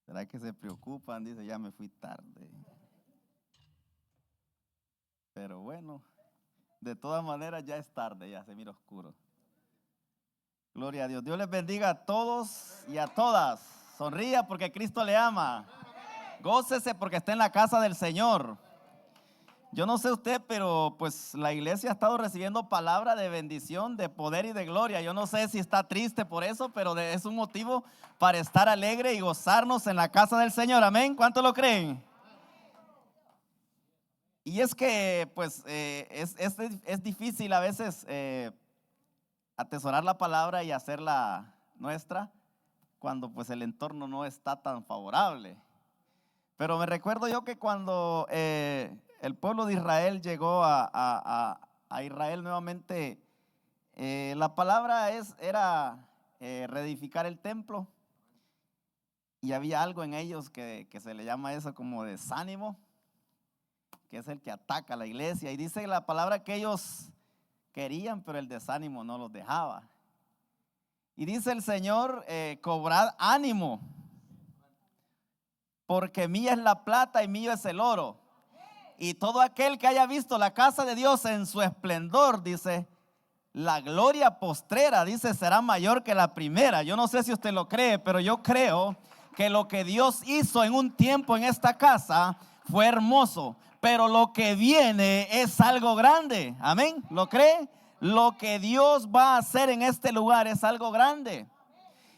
¿Será que se preocupan? Dice, ya me fui tarde. Pero bueno, de todas maneras ya es tarde, ya se mira oscuro. Gloria a Dios. Dios les bendiga a todos y a todas. Sonría porque Cristo le ama. Gócese porque está en la casa del Señor. Yo no sé usted, pero pues la iglesia ha estado recibiendo palabra de bendición, de poder y de gloria. Yo no sé si está triste por eso, pero es un motivo para estar alegre y gozarnos en la casa del Señor. Amén. ¿Cuántos lo creen? Y es que pues es difícil a veces atesorar la palabra y hacerla nuestra cuando pues el entorno no está tan favorable. Pero me recuerdo yo que cuando el pueblo de Israel llegó a Israel nuevamente, la palabra era reedificar el templo, y había algo en ellos que se le llama eso como desánimo, que es el que ataca a la iglesia. Y dice la palabra que ellos querían, pero el desánimo no los dejaba. Y dice el Señor, cobrad ánimo, porque mía es la plata y mío es el oro. Y todo aquel que haya visto la casa de Dios en su esplendor, dice, la gloria postrera, dice, será mayor que la primera. Yo no sé si usted lo cree, pero yo creo que lo que Dios hizo en un tiempo en esta casa fue hermoso, pero lo que viene es algo grande. Amén. ¿Lo cree? Lo que Dios va a hacer en este lugar es algo grande.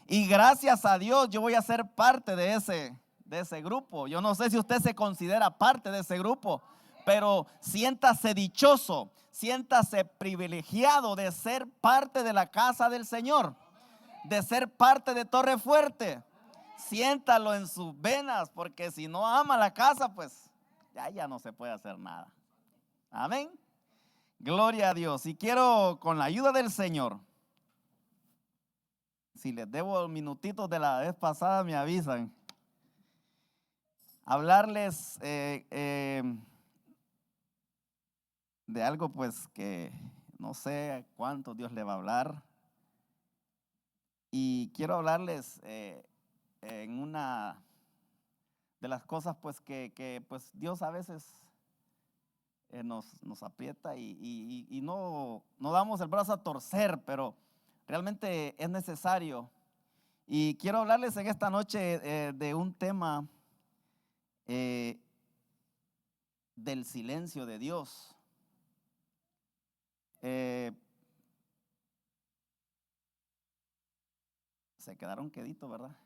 Y gracias a Dios yo voy a ser parte de ese grupo. Yo no sé si usted se considera parte de ese grupo, pero siéntase dichoso, siéntase privilegiado de ser parte de la casa del Señor, de ser parte de Torre Fuerte. Siéntalo en sus venas, porque si no ama la casa, pues ya no se puede hacer nada. Amén. Gloria a Dios. Y quiero, con la ayuda del Señor, si les debo minutitos de la vez pasada, me avisan, hablarles de algo pues que no sé cuánto Dios le va a hablar. Y quiero hablarles en una de las cosas pues que pues Dios a veces nos aprieta y no damos el brazo a torcer, pero realmente es necesario. Y quiero hablarles en esta noche de un tema del silencio de Dios. Se quedaron queditos, ¿verdad?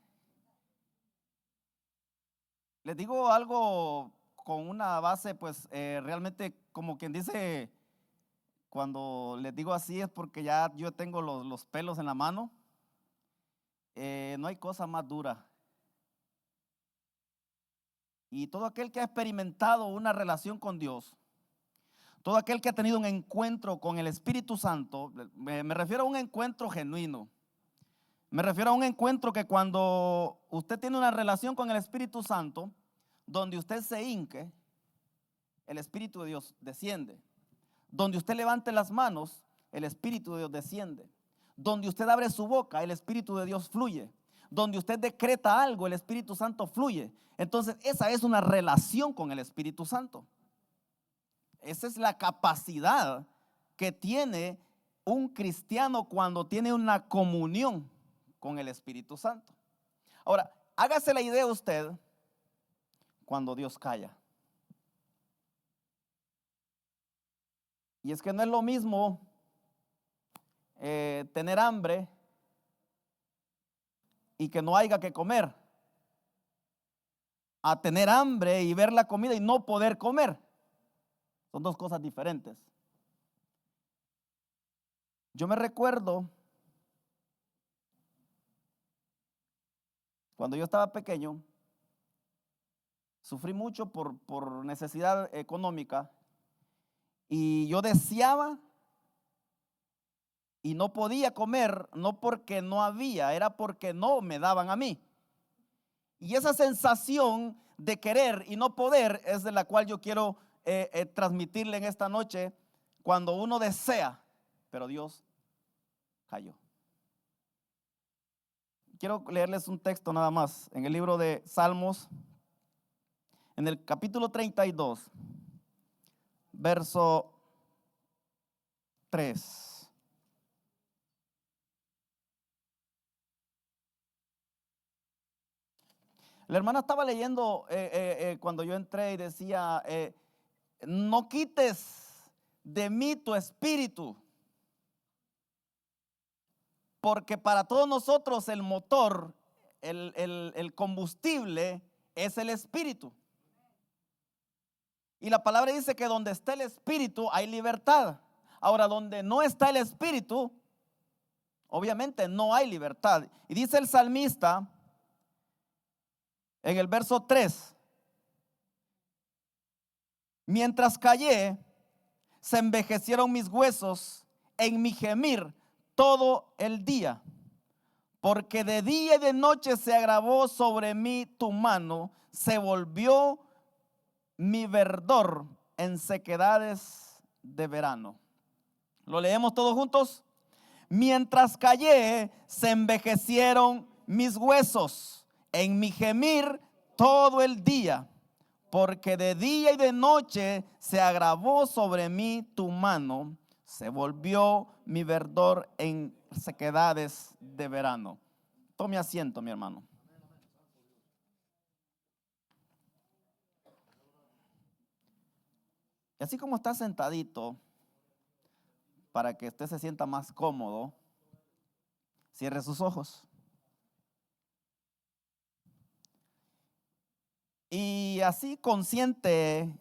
Les digo algo con una base, pues realmente como quien dice, cuando les digo así es porque ya yo tengo los pelos en la mano. No hay cosa más dura. Y todo aquel que ha experimentado una relación con Dios, todo aquel que ha tenido un encuentro con el Espíritu Santo, me refiero a un encuentro genuino. Me refiero a un encuentro que cuando usted tiene una relación con el Espíritu Santo, donde usted se hinque, el Espíritu de Dios desciende. Donde usted levante las manos, el Espíritu de Dios desciende. Donde usted abre su boca, el Espíritu de Dios fluye. Donde usted decreta algo, el Espíritu Santo fluye. Entonces esa es una relación con el Espíritu Santo. Esa es la capacidad que tiene un cristiano cuando tiene una comunión con el Espíritu Santo. Ahora, hágase la idea usted cuando Dios calla. Y es que no es lo mismo tener hambre y que no haya que comer, a tener hambre y ver la comida y no poder comer. Son dos cosas diferentes. Yo me recuerdo cuando yo estaba pequeño, sufrí mucho por necesidad económica y yo deseaba y no podía comer, no porque no había, era porque no me daban a mí. Y esa sensación de querer y no poder es de la cual yo quiero transmitirle en esta noche, cuando uno desea, pero Dios cayó. quiero leerles un texto nada más en el libro de Salmos, en el capítulo 32, verso 3. La hermana estaba leyendo cuando yo entré y decía, no quites de mí tu espíritu, porque para todos nosotros el motor, el combustible es el espíritu. Y la palabra dice que donde está el espíritu hay libertad. Ahora, donde no está el espíritu, obviamente no hay libertad. Y dice el salmista en el verso 3: mientras callé, se envejecieron mis huesos en mi gemir todo el día, porque de día y de noche se agravó sobre mí tu mano, se volvió mi verdor en sequedades de verano. Lo leemos todos juntos. Mientras callé, se envejecieron mis huesos en mi gemir todo el día, porque de día y de noche se agravó sobre mí tu mano, se volvió mi verdor en sequedades de verano. Tome asiento, mi hermano. Y así como está sentadito, para que usted se sienta más cómodo, cierre sus ojos. Y así consciente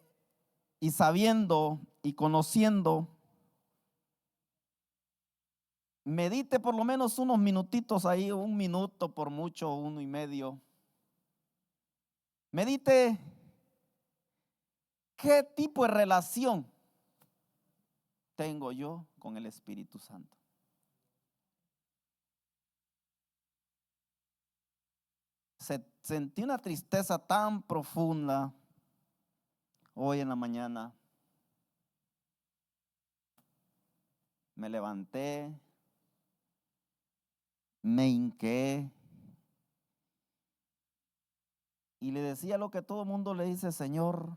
y sabiendo y conociendo, medite por lo menos unos minutitos ahí, 1 minuto por mucho, 1 y medio. Medite qué tipo de relación tengo yo con el Espíritu Santo. Sentí una tristeza tan profunda hoy en la mañana. Me levanté, me hinqué y le decía lo que todo el mundo le dice: Señor,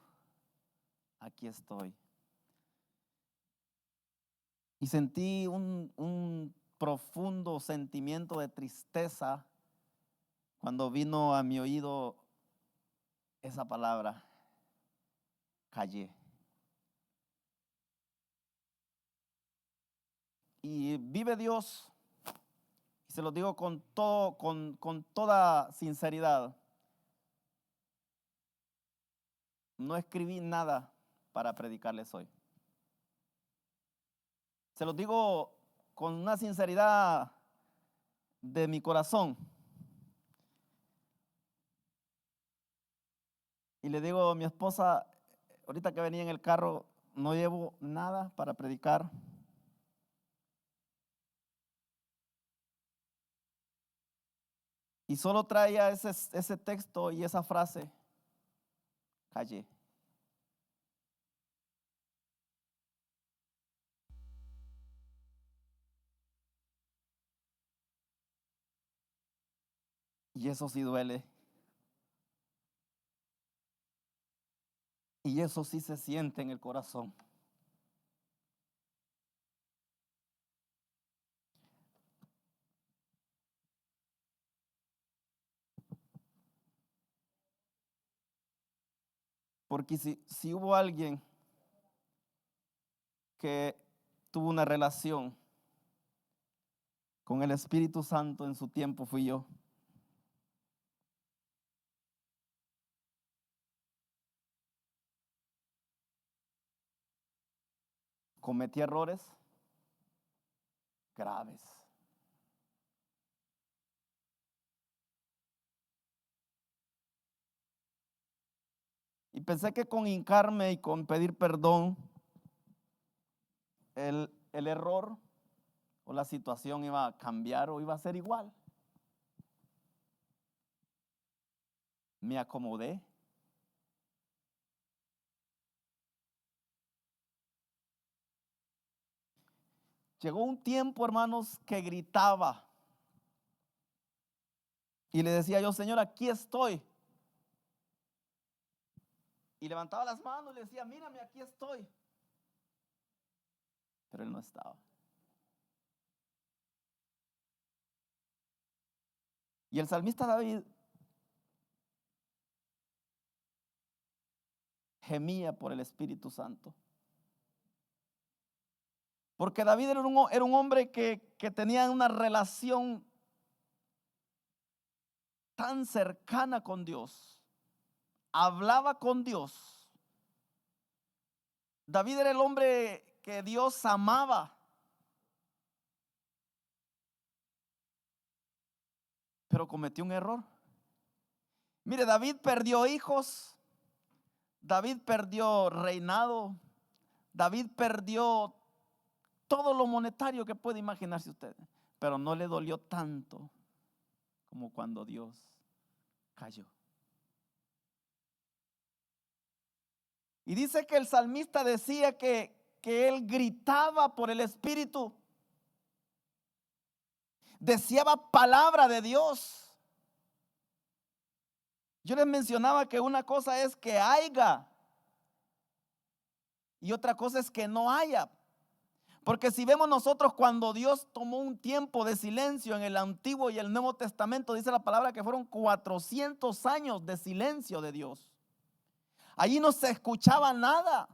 aquí estoy. Y sentí un profundo sentimiento de tristeza cuando vino a mi oído esa palabra: callé. Y vive Dios, y se lo digo con toda sinceridad, no escribí nada para predicarles hoy. Se lo digo con una sinceridad de mi corazón. Y le digo a mi esposa, ahorita que venía en el carro, no llevo nada para predicar. Y solo traía ese texto y esa frase: callé. Y eso sí duele. Y eso sí se siente en el corazón. Porque si hubo alguien que tuvo una relación con el Espíritu Santo en su tiempo, fui yo. Cometí errores graves. Y pensé que con hincarme y con pedir perdón, el error o la situación iba a cambiar o iba a ser igual. Me acomodé. Llegó un tiempo, hermanos, que gritaba Y le decía yo, Señor, aquí estoy. Y levantaba las manos y le decía, mírame, aquí estoy. Pero él no estaba. Y el salmista David gemía por el Espíritu Santo. Porque David era un hombre que tenía una relación tan cercana con Dios. Hablaba con Dios. David era el hombre que Dios amaba. Pero cometió un error. Mire, David perdió hijos. David perdió reinado. David perdió todo lo monetario que puede imaginarse usted. Pero no le dolió tanto como cuando Dios cayó. Y dice que el salmista decía que él gritaba por el Espíritu. Deseaba palabra de Dios. Yo les mencionaba que una cosa es que haya y otra cosa es que no haya. Porque si vemos nosotros cuando Dios tomó un tiempo de silencio en el Antiguo y el Nuevo Testamento, dice la palabra que fueron 400 años de silencio de Dios. Allí no se escuchaba nada.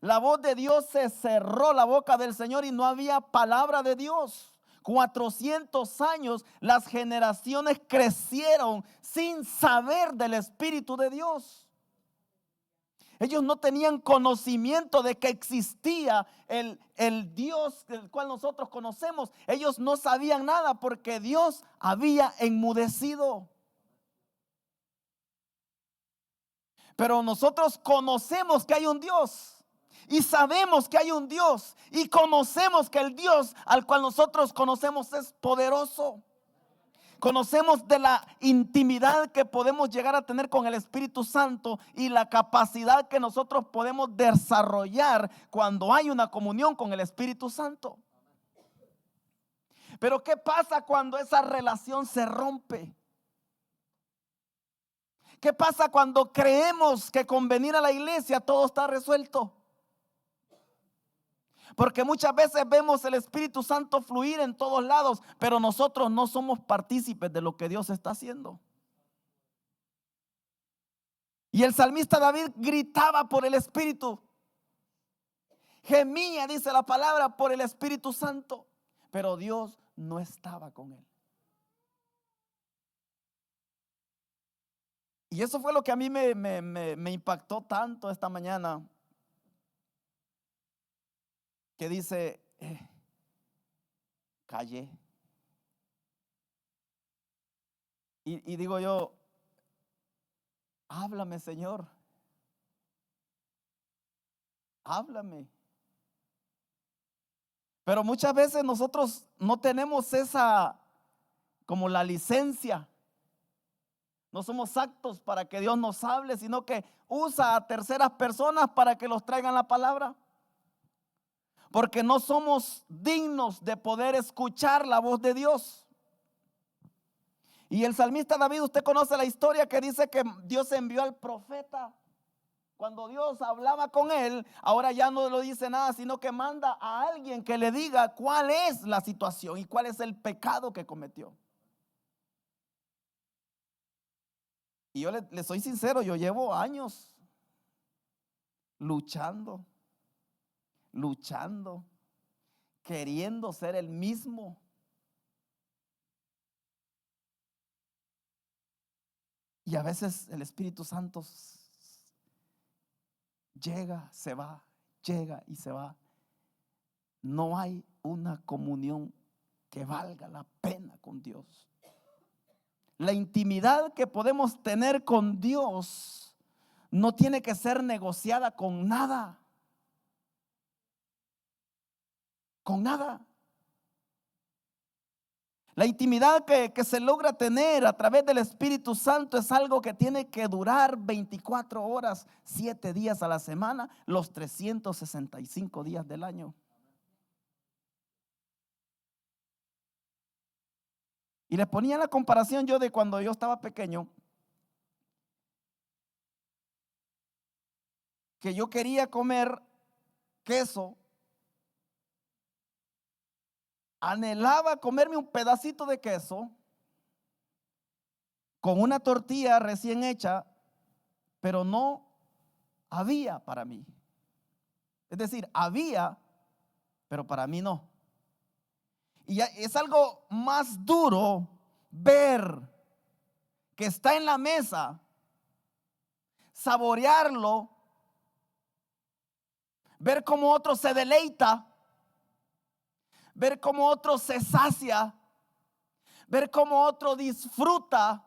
La voz de Dios se cerró, la boca del Señor, y no había palabra de Dios. 400 años las generaciones crecieron sin saber del Espíritu de Dios. Ellos no tenían conocimiento de que existía el Dios del cual nosotros conocemos. Ellos no sabían nada porque Dios había enmudecido. Pero nosotros conocemos que hay un Dios y sabemos que hay un Dios y conocemos que el Dios al cual nosotros conocemos es poderoso. Conocemos de la intimidad que podemos llegar a tener con el Espíritu Santo y la capacidad que nosotros podemos desarrollar cuando hay una comunión con el Espíritu Santo. Pero ¿qué pasa cuando esa relación se rompe? ¿Qué pasa cuando creemos que con venir a la iglesia todo está resuelto? Porque muchas veces vemos el Espíritu Santo fluir en todos lados, pero nosotros no somos partícipes de lo que Dios está haciendo. Y el salmista David gritaba por el Espíritu. Gemía, dice la palabra, por el Espíritu Santo. Pero Dios no estaba con él. Y eso fue lo que a mí me impactó tanto esta mañana. Que dice, callé. Y digo yo, háblame, Señor. Háblame. Pero muchas veces nosotros no tenemos esa, como la licencia. No somos aptos para que Dios nos hable, sino que usa a terceras personas para que los traigan la palabra. Porque no somos dignos de poder escuchar la voz de Dios. Y el salmista David, usted conoce la historia que dice que Dios envió al profeta. Cuando Dios hablaba con él, ahora ya no le dice nada, sino que manda a alguien que le diga cuál es la situación y cuál es el pecado que cometió. Y yo le soy sincero, yo llevo años luchando, queriendo ser el mismo. Y a veces el Espíritu Santo llega, se va, llega y se va. No hay una comunión que valga la pena con Dios. La intimidad que podemos tener con Dios no tiene que ser negociada con nada. Con nada. La intimidad que se logra tener a través del Espíritu Santo es algo que tiene que durar 24 horas, 7 días a la semana, los 365 días del año. Y les ponía la comparación yo de cuando yo estaba pequeño, que yo quería comer queso, anhelaba comerme un pedacito de queso con una tortilla recién hecha, pero no había para mí. Es decir, había, pero para mí no. Y es algo más duro ver que está en la mesa, saborearlo, ver cómo otro se deleita, ver cómo otro se sacia, ver cómo otro disfruta,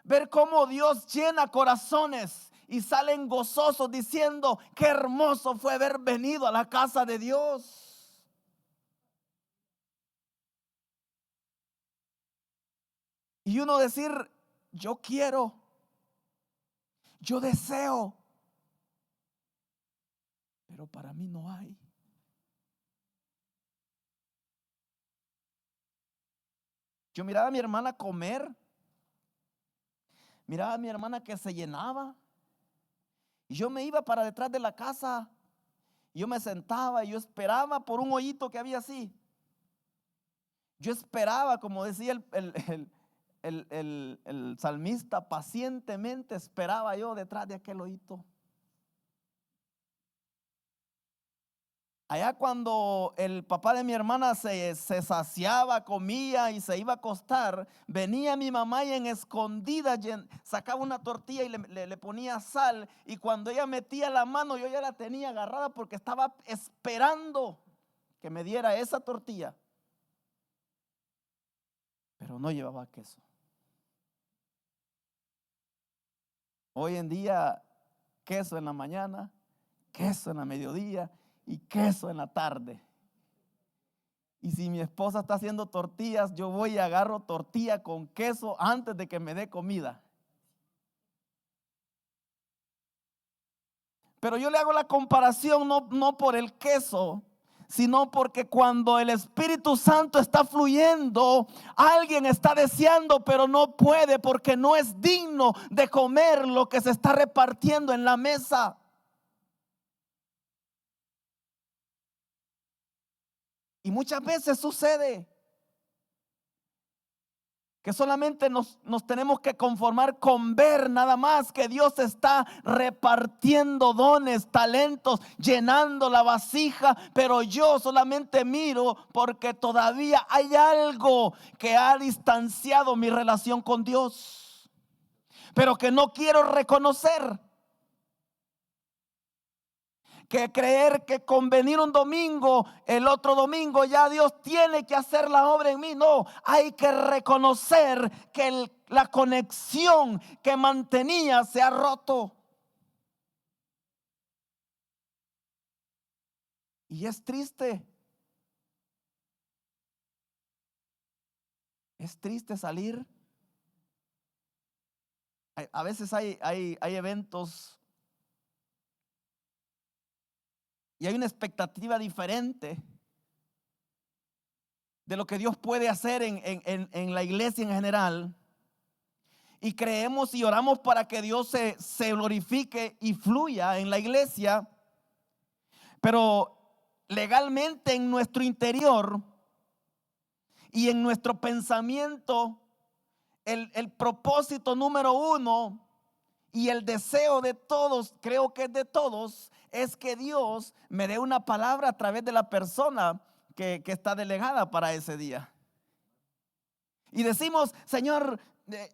ver cómo Dios llena corazones y salen gozosos diciendo: qué hermoso fue haber venido a la casa de Dios. Y uno decir: yo quiero, yo deseo, pero para mí no hay. Yo miraba a mi hermana comer, miraba a mi hermana que se llenaba, y yo me iba para detrás de la casa, y yo me sentaba y yo esperaba por un hoyito que había así. Yo esperaba, como decía el salmista, pacientemente esperaba yo detrás de aquel hoyito. Allá cuando el papá de mi hermana se saciaba, comía y se iba a acostar, venía mi mamá y en escondida sacaba una tortilla y le ponía sal. Y cuando ella metía la mano, yo ya la tenía agarrada porque estaba esperando que me diera esa tortilla. Pero no llevaba queso. Hoy en día, queso en la mañana, queso en la mediodía y queso en la tarde. Y si mi esposa está haciendo tortillas, yo voy y agarro tortilla con queso antes de que me dé comida. Pero yo le hago la comparación no por el queso, sino porque cuando el Espíritu Santo está fluyendo, alguien está deseando, pero no puede porque no es digno de comer lo que se está repartiendo en la mesa. Y muchas veces sucede que solamente nos tenemos que conformar con ver nada más que Dios está repartiendo dones, talentos, llenando la vasija, pero yo solamente miro porque todavía hay algo que ha distanciado mi relación con Dios, pero que no quiero reconocer. Que creer que con venir un domingo, el otro domingo ya Dios tiene que hacer la obra en mí. No, hay que reconocer que la conexión que mantenía se ha roto. Y es triste. Es triste salir. A veces hay eventos y hay una expectativa diferente de lo que Dios puede hacer en la iglesia en general. Y creemos y oramos para que Dios se glorifique y fluya en la iglesia. Pero legalmente en nuestro interior y en nuestro pensamiento, el propósito número uno y el deseo de todos, creo que es de todos, es que Dios me dé una palabra a través de la persona que está delegada para ese día. Y decimos: Señor,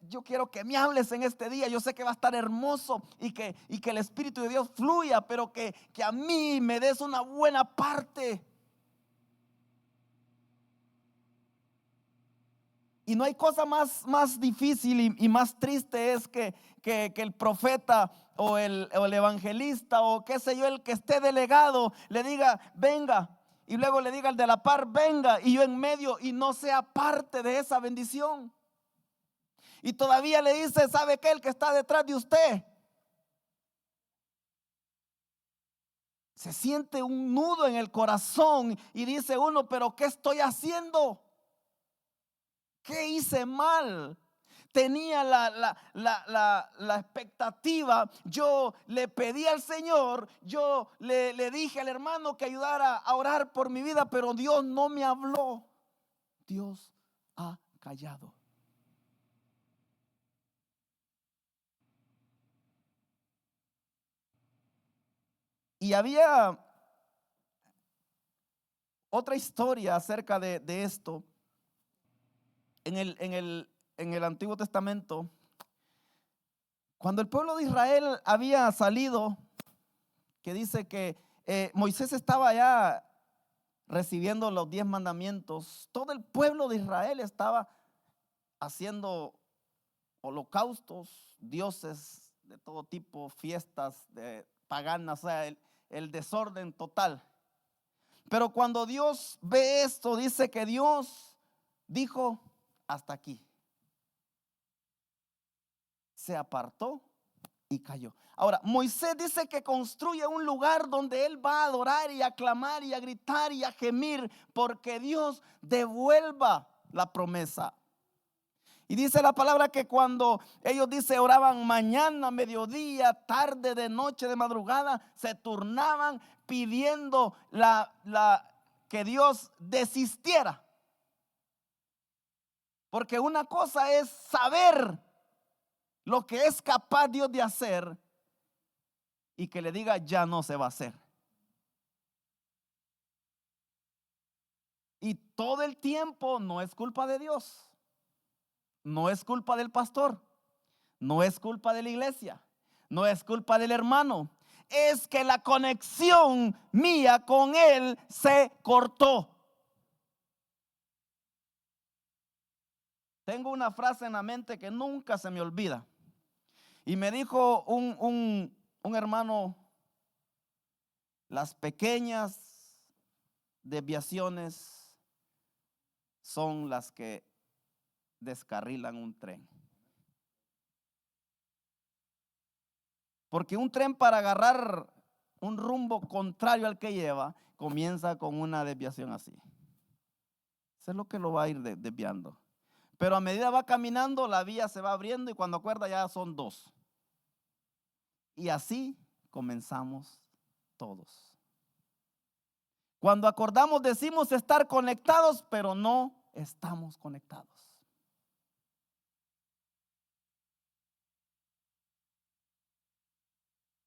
yo quiero que me hables en este día. Yo sé que va a estar hermoso y que el Espíritu de Dios fluya, pero que a mí me des una buena parte. Y no hay cosa más difícil y más triste es que el profeta o el evangelista o qué sé yo, el que esté delegado, le diga: venga. Y luego le diga al de la par: venga. Y yo en medio y no sea parte de esa bendición. Y todavía le dice: ¿sabe qué? El que está detrás de usted. Se siente un nudo en el corazón y dice uno: ¿pero qué estoy haciendo? ¿Qué hice mal? Tenía la expectativa. Yo le pedí al Señor, yo le dije al hermano que ayudara a orar por mi vida, pero Dios no me habló. Dios ha callado. Y había otra historia acerca de esto en el Antiguo Testamento. Cuando el pueblo de Israel había salido, que dice que Moisés estaba ya recibiendo los 10 mandamientos, todo el pueblo de Israel estaba haciendo holocaustos, dioses de todo tipo, fiestas paganas, o sea, el desorden total. Pero cuando Dios ve esto, dice que Dios dijo: hasta aquí. Se apartó y cayó. Ahora, Moisés dice que construye un lugar donde él va a adorar y a clamar y a gritar y a gemir porque Dios devuelva la promesa. Y dice la palabra que cuando ellos oraban mañana, mediodía, tarde, de noche, de madrugada, se turnaban pidiendo que Dios desistiera. Porque una cosa es saber lo que es capaz Dios de hacer y que le diga ya no se va a hacer. Y todo el tiempo no es culpa de Dios, no es culpa del pastor, no es culpa de la iglesia, no es culpa del hermano. Es que la conexión mía con él se cortó. Tengo una frase en la mente que nunca se me olvida. Y me dijo un hermano: las pequeñas desviaciones son las que descarrilan un tren. Porque un tren, para agarrar un rumbo contrario al que lleva, comienza con una desviación así. Eso es lo que lo va a ir desviando. Pero a medida va caminando, la vía se va abriendo y cuando acuerda ya son 2. Y así comenzamos todos. Cuando acordamos decimos estar conectados, pero no estamos conectados.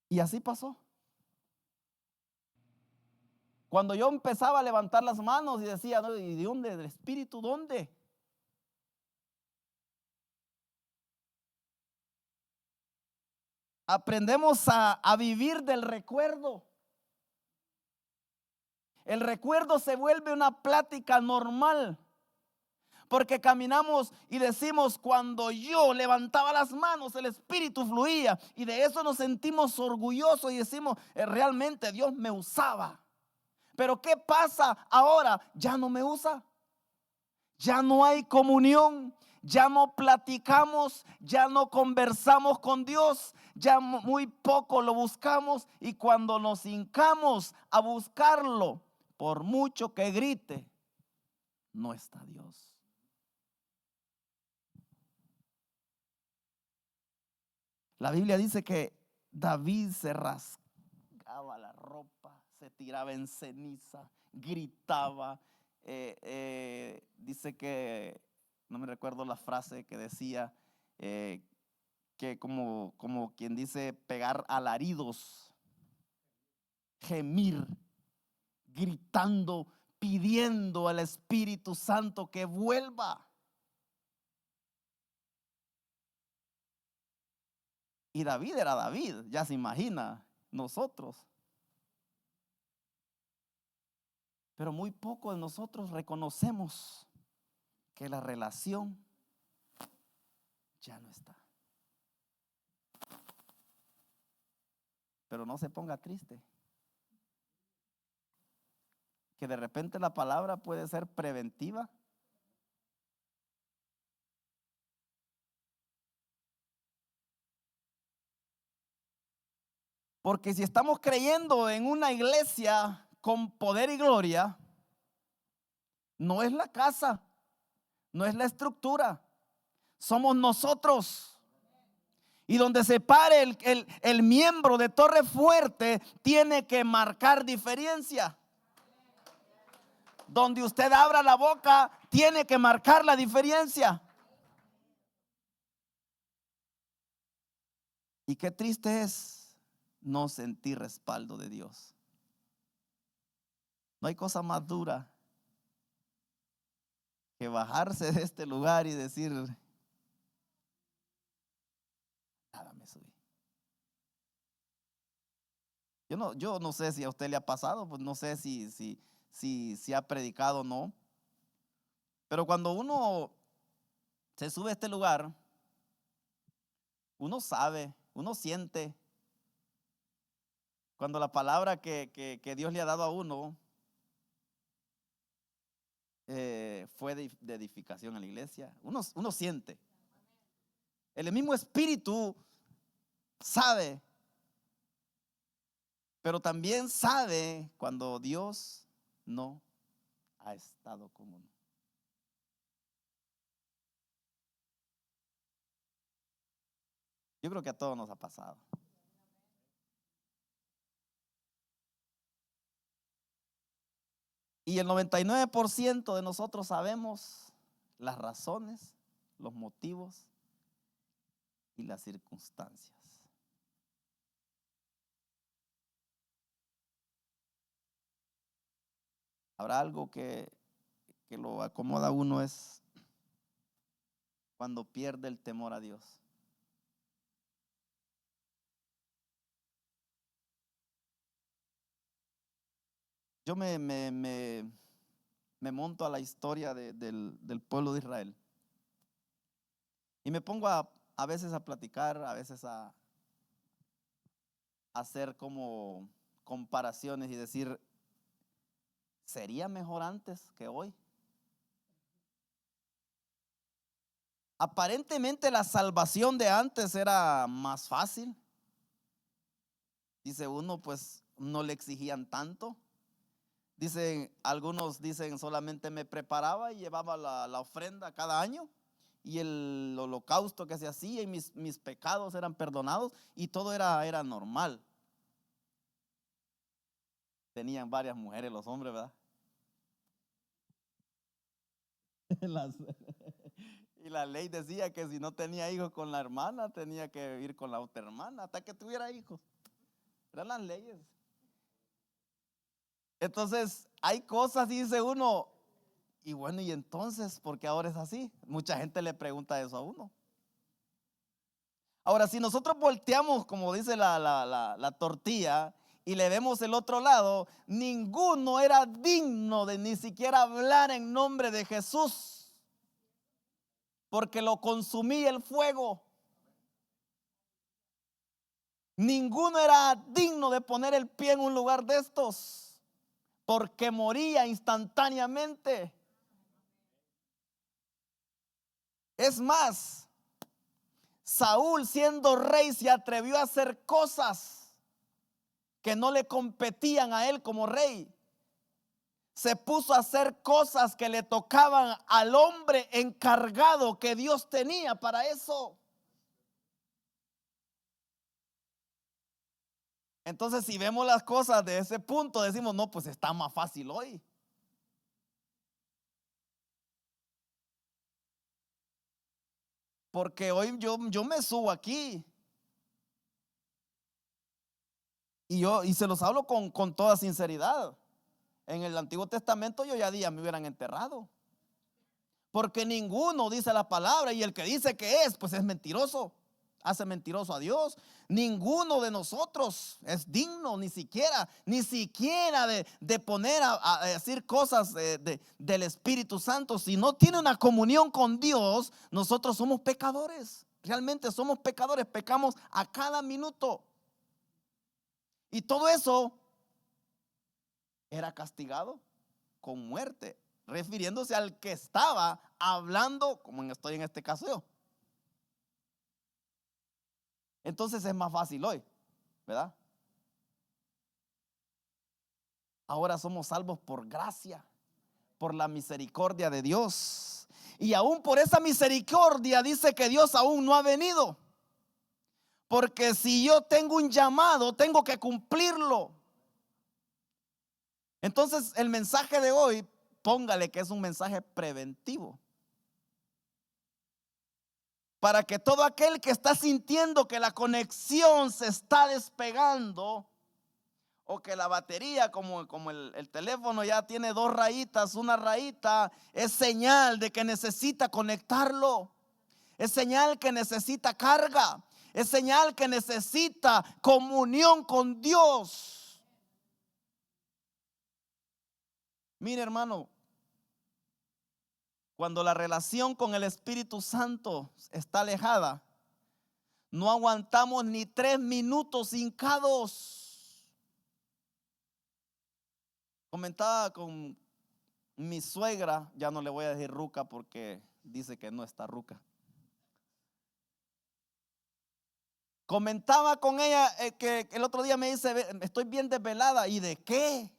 Y así pasó. Cuando yo empezaba a levantar las manos y decía: ¿no? ¿Y de dónde? ¿Del Espíritu? ¿Dónde? Aprendemos a vivir del recuerdo. El recuerdo se vuelve una plática normal. Porque caminamos y decimos: cuando yo levantaba las manos, el Espíritu fluía. Y de eso nos sentimos orgullosos y decimos: realmente Dios me usaba. Pero ¿qué pasa ahora? Ya no me usa. Ya no hay comunión. Ya no platicamos. Ya no conversamos con Dios. Ya muy poco lo buscamos. Y cuando nos hincamos a buscarlo, por mucho que grite, no está Dios. La Biblia dice que David se rasgaba la ropa, se tiraba en ceniza, gritaba. Dice que, no me recuerdo la frase que decía, que como quien dice, pegar alaridos, gemir, gritando, pidiendo al Espíritu Santo que vuelva. Y David era David, ya se imagina nosotros. Pero muy poco de nosotros reconocemos que la relación ya no está. Pero no se ponga triste, que de repente la palabra puede ser preventiva. Porque si estamos creyendo en una iglesia con poder y gloria, no es la casa, no es la estructura, somos nosotros. Y donde se pare el miembro de torre fuerte, tiene que marcar diferencia. Donde usted abra la boca, tiene que marcar la diferencia. Y qué triste es no sentir respaldo de Dios. No hay cosa más dura que bajarse de este lugar y decir, nada, me subí. Yo no sé si a usted le ha pasado, pues no sé si ha predicado o no. Pero cuando uno se sube a este lugar, uno sabe, uno siente cuando la palabra que Dios le ha dado a uno fue de edificación a la iglesia. Uno siente. El mismo espíritu sabe, pero también sabe cuando Dios no ha estado con uno. Yo creo que a todos nos ha pasado. Y el 99% de nosotros sabemos las razones, los motivos y las circunstancias. Habrá algo que lo acomoda a uno, es cuando pierde el temor a Dios. Yo me monto a la historia del pueblo de Israel y me pongo a veces a platicar, a veces a hacer como comparaciones y decir, ¿sería mejor antes que hoy? Aparentemente la salvación de antes era más fácil. Dice uno, pues no le exigían tanto. Dicen, algunos dicen, solamente me preparaba y llevaba la ofrenda cada año y el holocausto que se hacía y mis pecados eran perdonados y todo era normal. Tenían varias mujeres los hombres, ¿verdad? Y la ley decía que si no tenía hijos con la hermana, tenía que vivir con la otra hermana hasta que tuviera hijos. Eran las leyes. Entonces, hay cosas, dice uno, y bueno, y entonces, ¿por qué ahora es así? Mucha gente le pregunta eso a uno. Ahora, si nosotros volteamos, como dice la tortilla, y le vemos el otro lado, ninguno era digno de ni siquiera hablar en nombre de Jesús, porque lo consumía el fuego. Ninguno era digno de poner el pie en un lugar de estos, porque moría instantáneamente. Es más, Saúl, siendo rey, se atrevió a hacer cosas que no le competían a él como rey. Se puso a hacer cosas que le tocaban al hombre encargado que Dios tenía para eso. Entonces, si vemos las cosas de ese punto, decimos, no, pues está más fácil hoy. Porque hoy yo me subo aquí y se los hablo con toda sinceridad. En el Antiguo Testamento yo ya día me hubieran enterrado. Porque ninguno dice la palabra, y el que dice que es, pues es mentiroso. Hace mentiroso a Dios. Ninguno de nosotros es digno ni siquiera de poner a decir cosas del Espíritu Santo. Si no tiene una comunión con Dios, nosotros somos pecadores. Realmente somos pecadores, pecamos a cada minuto. Y todo eso era castigado con muerte, refiriéndose al que estaba hablando, como estoy en este caso yo. Entonces es más fácil hoy, ¿verdad? Ahora somos salvos por gracia, por la misericordia de Dios. Y aún por esa misericordia dice que Dios aún no ha venido. Porque si yo tengo un llamado, tengo que cumplirlo. Entonces el mensaje de hoy, póngale que es un mensaje preventivo. Para que todo aquel que está sintiendo que la conexión se está despegando, o que la batería, como el teléfono ya tiene 2 rayitas, una rayita, es señal de que necesita conectarlo. Es señal que necesita carga. Es señal que necesita comunión con Dios. Mire, hermano, cuando la relación con el Espíritu Santo está alejada, no aguantamos ni 3 minutos hincados. Comentaba con mi suegra, ya no le voy a decir ruca porque dice que no está ruca. Comentaba con ella que el otro día me dice, estoy bien desvelada. ¿Y de qué?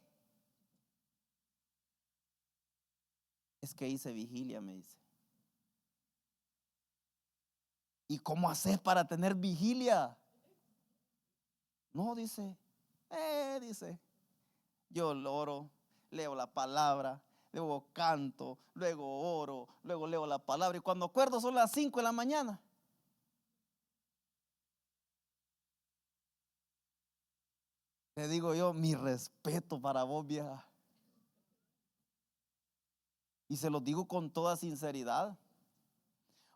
Es que hice vigilia, me dice. ¿Y cómo haces para tener vigilia? No, dice, yo oro, leo la palabra, luego canto, luego oro, luego leo la palabra. Y cuando acuerdo son las 5 de la mañana. Le digo yo, mi respeto para vos, vieja. Y se lo digo con toda sinceridad.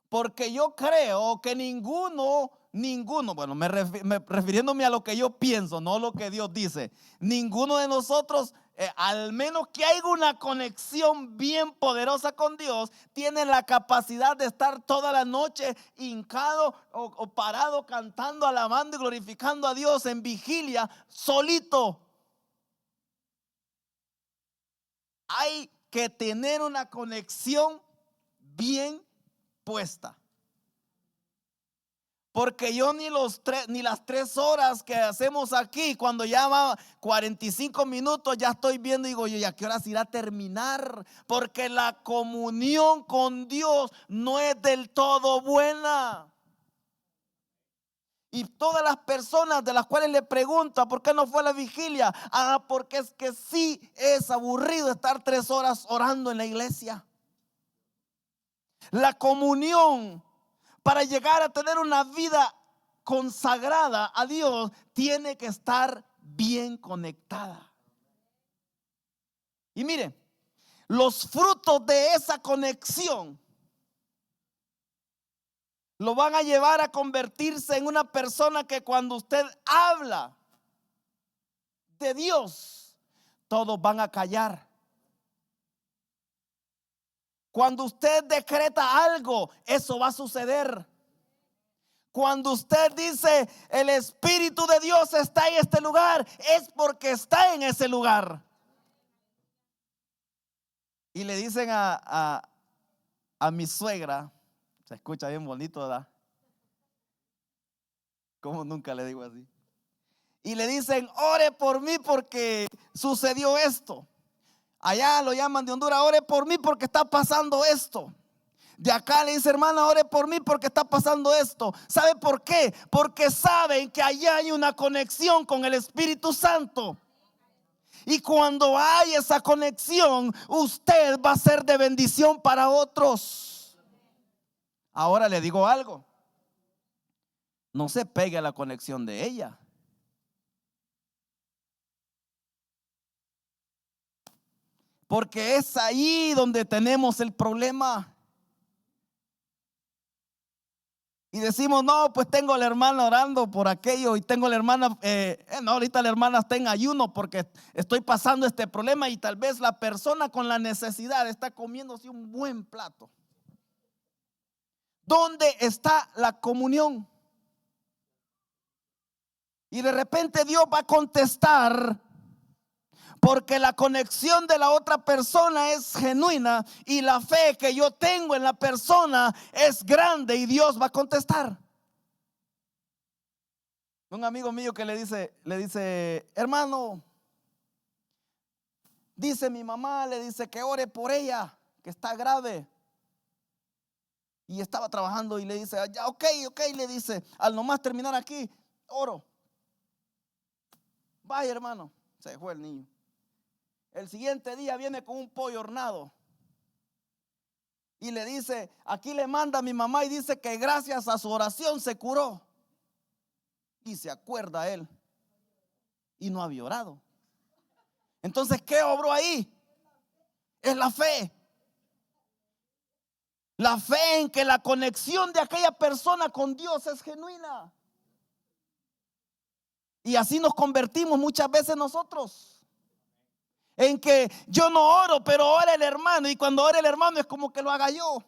Porque yo creo que ninguno, bueno, refiriéndome a lo que yo pienso, no lo que Dios dice, ninguno de nosotros, al menos que haya una conexión bien poderosa con Dios, tiene la capacidad de estar toda la noche hincado o parado cantando, alabando y glorificando a Dios en vigilia, solito. Hay que tener una conexión bien puesta. Porque yo ni las 3 horas que hacemos aquí, cuando ya va 45 minutos, ya estoy viendo y digo yo, ¿ya qué horas irá a terminar? Porque la comunión con Dios no es del todo buena. Y todas las personas de las cuales le pregunta ¿por qué no fue a la vigilia? Porque es que sí es aburrido estar 3 horas orando en la iglesia. La comunión, para llegar a tener una vida consagrada a Dios, tiene que estar bien conectada. Y mire, los frutos de esa conexión lo van a llevar a convertirse en una persona que cuando usted habla de Dios, todos van a callar. Cuando usted decreta algo, eso va a suceder. Cuando usted dice el Espíritu de Dios está en este lugar, es porque está en ese lugar. Y le dicen a mi suegra, se escucha bien bonito, ¿verdad? Como nunca le digo así. Y le dicen, ore por mí porque sucedió esto. Allá lo llaman de Honduras, ore por mí porque está pasando esto. De acá le dice, hermana, ore por mí porque está pasando esto. ¿Sabe por qué? Porque saben que allá hay una conexión con el Espíritu Santo. Y cuando hay esa conexión, usted va a ser de bendición para otros. Ahora le digo algo. No se pegue a la conexión de ella. Porque es ahí donde tenemos el problema. Y decimos, no, pues tengo a la hermana orando por aquello y tengo a la hermana, no, ahorita la hermana está en ayuno porque estoy pasando este problema y tal vez la persona con la necesidad está comiéndose un buen plato. ¿Dónde está la comunión? Y de repente Dios va a contestar porque la conexión de la otra persona es genuina y la fe que yo tengo en la persona es grande y Dios va a contestar. Un amigo mío que le dice, hermano, dice mi mamá, le dice que ore por ella, que está grave. y estaba trabajando y le dice, ya, ok, le dice, al nomás terminar aquí, oro. Vaya, hermano, se fue el niño. El siguiente día viene con un pollo hornado y le dice, aquí le manda a mi mamá y dice que gracias a su oración se curó. Y se acuerda él y no había orado. Entonces, ¿qué obró ahí? Es la fe. La fe en que la conexión de aquella persona con Dios es genuina. Y así nos convertimos muchas veces nosotros. En que yo no oro, pero ora el hermano. Y cuando ora el hermano es como que lo haga yo.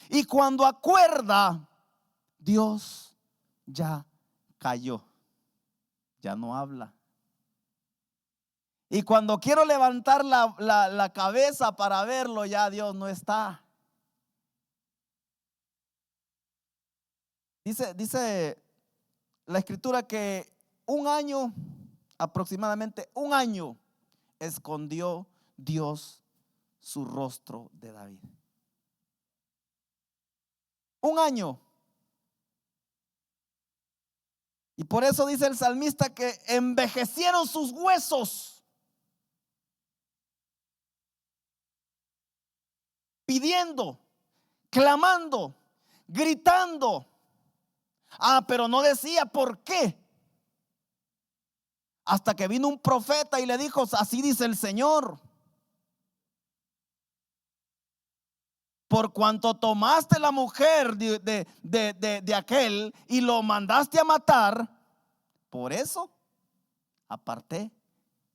Y cuando acuerda, Dios ya cayó. Ya no habla. Y cuando quiero levantar la cabeza para verlo, ya Dios no está. Dice la escritura que aproximadamente un año, escondió Dios su rostro de David. Un año. Y por eso dice el salmista que envejecieron sus huesos, pidiendo, clamando, gritando. Pero no decía por qué. Hasta que vino un profeta y le dijo, así dice el Señor: por cuanto tomaste la mujer de aquel y lo mandaste a matar, por eso aparté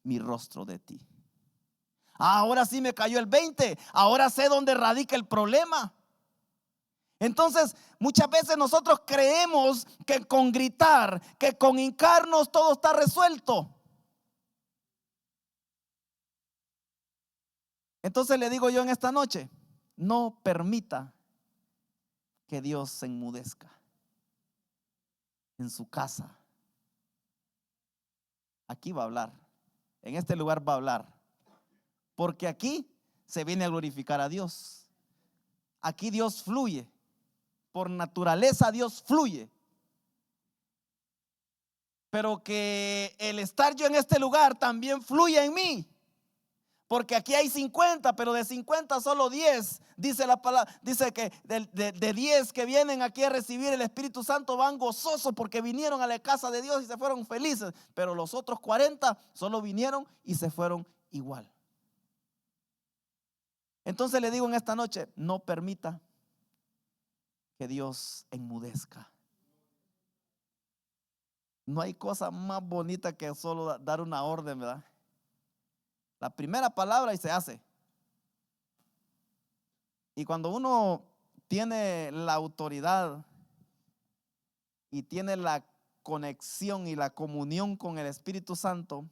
mi rostro de ti. Ahora sí me cayó el 20. Ahora sé dónde radica el problema. Entonces, muchas veces nosotros creemos que con gritar, que con hincarnos todo está resuelto. Entonces le digo yo en esta noche, no permita que Dios se enmudezca en su casa. Aquí va a hablar, en este lugar va a hablar, porque aquí se viene a glorificar a Dios. Aquí Dios fluye, por naturaleza Dios fluye. Pero que el estar yo en este lugar también fluye en mí. Porque aquí hay 50, pero de 50 solo 10, dice la palabra, dice que de 10 que vienen aquí a recibir el Espíritu Santo van gozosos porque vinieron a la casa de Dios y se fueron felices. Pero los otros 40 solo vinieron y se fueron igual. Entonces le digo en esta noche, no permita que Dios enmudezca. No hay cosa más bonita que solo dar una orden, ¿verdad? La primera palabra y se hace. Y cuando uno tiene la autoridad y tiene la conexión y la comunión con el Espíritu Santo,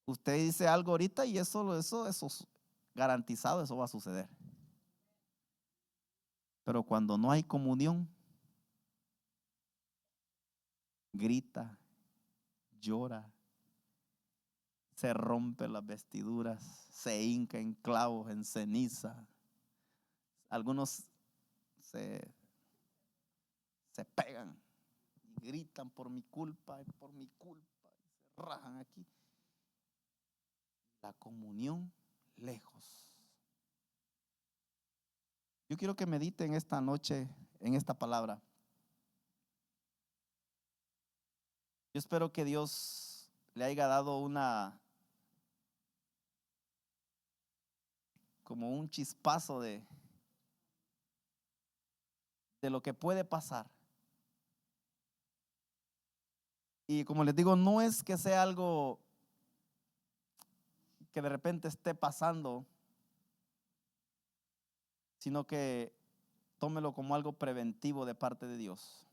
usted dice algo ahorita y eso es garantizado, eso va a suceder. Pero cuando no hay comunión, grita, llora, se rompe las vestiduras, se hinca en clavos, en ceniza. Algunos se pegan y gritan por mi culpa, y se rajan aquí. La comunión lejos. Yo quiero que mediten esta noche en esta palabra. Yo espero que Dios le haya dado como un chispazo de lo que puede pasar. Y como les digo, no es que sea algo que de repente esté pasando, sino que tómelo como algo preventivo de parte de Dios.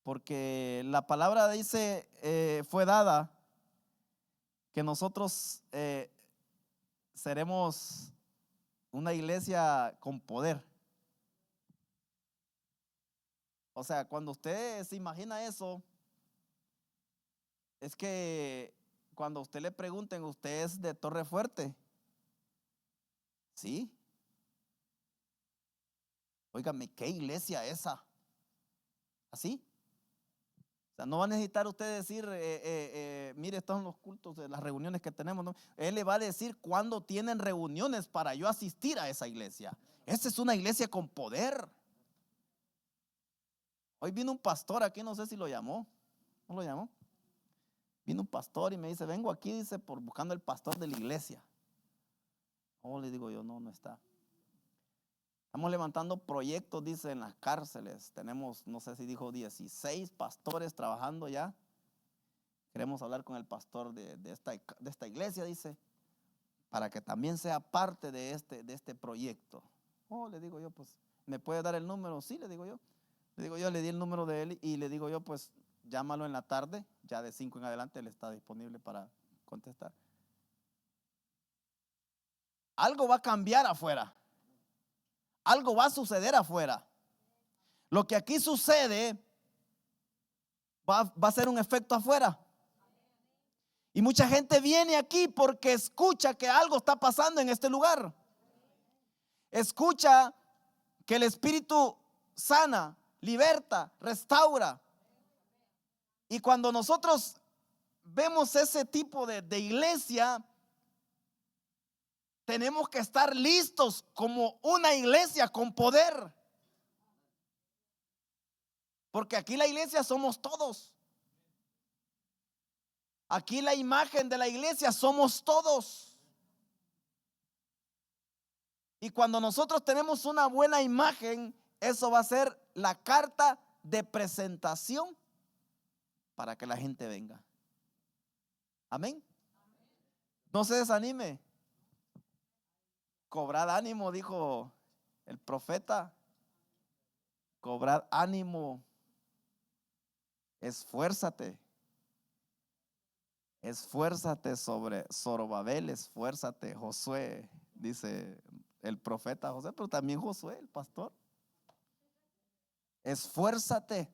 Porque la palabra dice, fue dada, que nosotros seremos una iglesia con poder. O sea, cuando usted se imagina eso, es que cuando a usted le pregunten, usted es de Torre Fuerte, ¿Sí? Óigame, ¿qué iglesia esa? ¿Así? O sea, no va a necesitar usted decir, mire, estos son los cultos de las reuniones que tenemos, ¿no? Él le va a decir cuándo tienen reuniones para yo asistir a esa iglesia. Esa es una iglesia con poder. Hoy vino un pastor aquí, no sé si lo llamó. ¿No lo llamó? Vino un pastor y me dice, vengo aquí, dice, por buscando el pastor de la iglesia. Oh, le digo yo, no, no está. Estamos levantando proyectos, dice, en las cárceles. Tenemos, no sé si dijo 16 pastores trabajando ya. Queremos hablar con el pastor de esta iglesia, dice, para que también sea parte de este proyecto. Oh, le digo yo, pues, ¿me puede dar el número? Sí, le digo yo. Le di el número de él y le digo yo, pues, llámalo en la tarde, ya de 5 en adelante él está disponible para contestar. Algo va a cambiar afuera. Algo va a suceder afuera. Lo que aquí sucede va a ser un efecto afuera. Y mucha gente viene aquí porque escucha que algo está pasando en este lugar. Escucha que el Espíritu sana, liberta, restaura. Y cuando nosotros vemos ese tipo de iglesia, tenemos que estar listos como una iglesia con poder. Porque aquí la iglesia somos todos. Aquí la imagen de la iglesia somos todos. Y cuando nosotros tenemos una buena imagen, eso va a ser la carta de presentación para que la gente venga. Amén. No se desanime. Cobrad ánimo, dijo el profeta. Cobrad ánimo. Esfuérzate. Esfuérzate sobre Zorobabel, esfuérzate, Josué, dice el profeta José, pero también Josué, el pastor. Esfuérzate.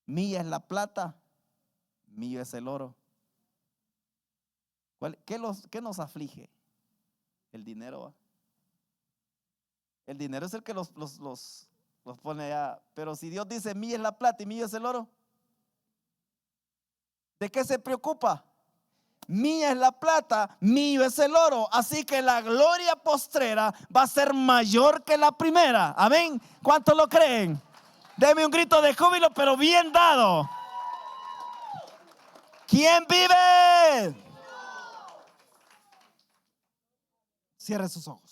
Mía es la plata, mío es el oro. ¿Qué nos aflige? El dinero, ¿va? El dinero es el que los pone allá. Pero si Dios dice, mía es la plata y mío es el oro, ¿de qué se preocupa? Mía es la plata, mío es el oro. Así que la gloria postrera va a ser mayor que la primera. Amén. ¿Cuántos lo creen? Deme un grito de júbilo, pero bien dado. ¿Quién vive? Cierre sus ojos.